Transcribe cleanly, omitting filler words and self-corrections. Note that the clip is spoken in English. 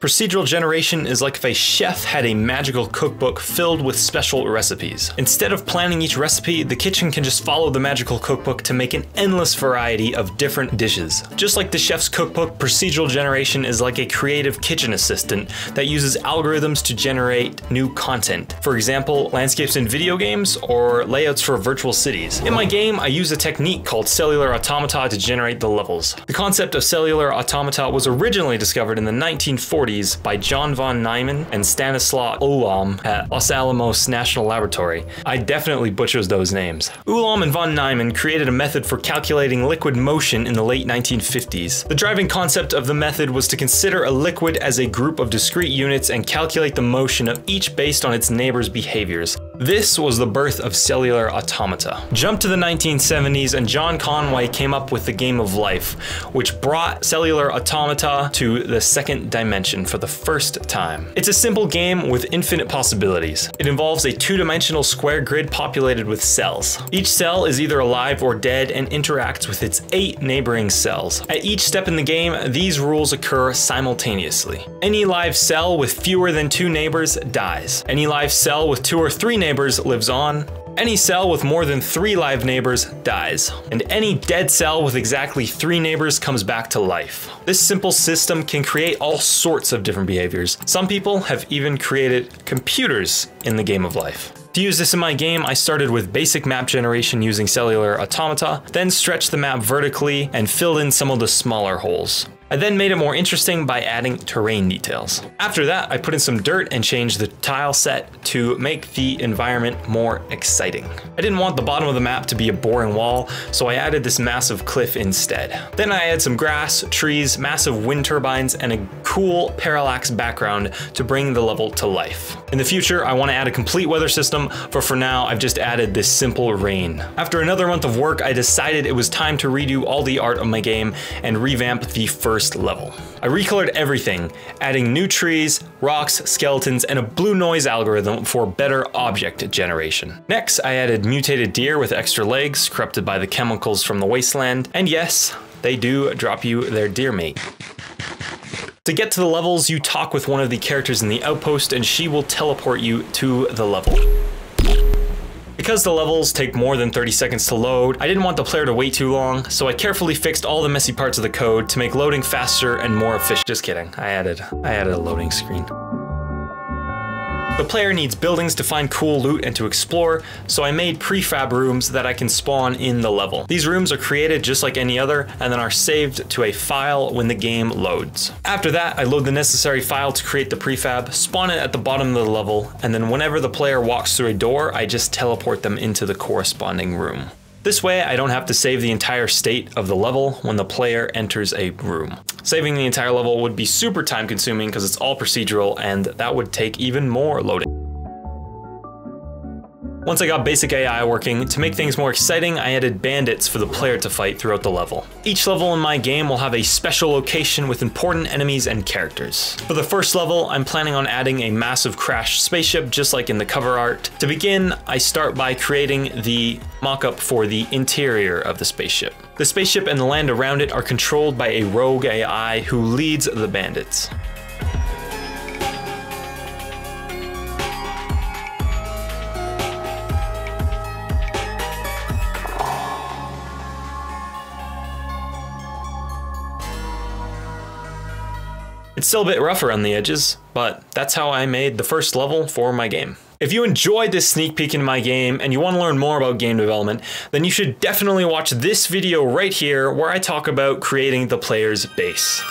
Procedural generation is like if a chef had a magical cookbook filled with special recipes. Instead of planning each recipe, the kitchen can just follow the magical cookbook to make an endless variety of different dishes. Just like the chef's cookbook, procedural generation is like a creative kitchen assistant that uses algorithms to generate new content. For example, landscapes in video games or layouts for virtual cities. In my game, I use a technique called cellular automata to generate the levels. The concept of cellular automata was originally discovered in the 1940s by John von Neumann and Stanislaw Ulam at Los Alamos National Laboratory. I definitely butchered those names. Ulam and von Neumann created a method for calculating liquid motion in the late 1950s. The driving concept of the method was to consider a liquid as a group of discrete units and calculate the motion of each based on its neighbor's behaviors. This was the birth of cellular automata. Jump to the 1970s and John Conway came up with the game of life, which brought cellular automata to the second dimension for the first time. It's a simple game with infinite possibilities. It involves a two-dimensional square grid populated with cells. Each cell is either alive or dead and interacts with its 8 neighboring cells. At each step in the game, these rules occur simultaneously. Any live cell with fewer than 2 neighbors dies. Any live cell with 2 or 3 neighbors lives on. Any cell with more than 3 live neighbors dies, and any dead cell with exactly 3 neighbors comes back to life. This simple system can create all sorts of different behaviors. Some people have even created computers in the game of life. To use this in my game, I started with basic map generation using cellular automata, then stretched the map vertically and filled in some of the smaller holes. I then made it more interesting by adding terrain details. After that, I put in some dirt and changed the tile set to make the environment more exciting. I didn't want the bottom of the map to be a boring wall, so I added this massive cliff instead. Then I added some grass, trees, massive wind turbines, and a cool parallax background to bring the level to life. In the future, I want to add a complete weather system, but for now, I've just added this simple rain. After another month of work, I decided it was time to redo all the art of my game and revamp the first level. I recolored everything, adding new trees, rocks, skeletons, and a blue noise algorithm for better object generation. Next, I added mutated deer with extra legs, corrupted by the chemicals from the wasteland, and yes, they do drop you their deer mate. To get to the levels, you talk with one of the characters in the outpost and she will teleport you to the level. Because the levels take more than 30 seconds to load, I didn't want the player to wait too long, so I carefully fixed all the messy parts of the code to make loading faster and more efficient. Just kidding, I added a loading screen. The player needs buildings to find cool loot and to explore, so I made prefab rooms that I can spawn in the level. These rooms are created just like any other and then are saved to a file when the game loads. After that, I load the necessary file to create the prefab, spawn it at the bottom of the level, and then whenever the player walks through a door, I just teleport them into the corresponding room. This way, I don't have to save the entire state of the level when the player enters a room. Saving the entire level would be super time consuming because it's all procedural and that would take even more loading. Once I got basic AI working, to make things more exciting, I added bandits for the player to fight throughout the level. Each level in my game will have a special location with important enemies and characters. For the first level, I'm planning on adding a massive crashed spaceship just like in the cover art. To begin, I start by creating the mock-up for the interior of the spaceship. The spaceship and the land around it are controlled by a rogue AI who leads the bandits. It's still a bit rough around the edges, but that's how I made the first level for my game. If you enjoyed this sneak peek into my game and you want to learn more about game development, then you should definitely watch this video right here where I talk about creating the player's base.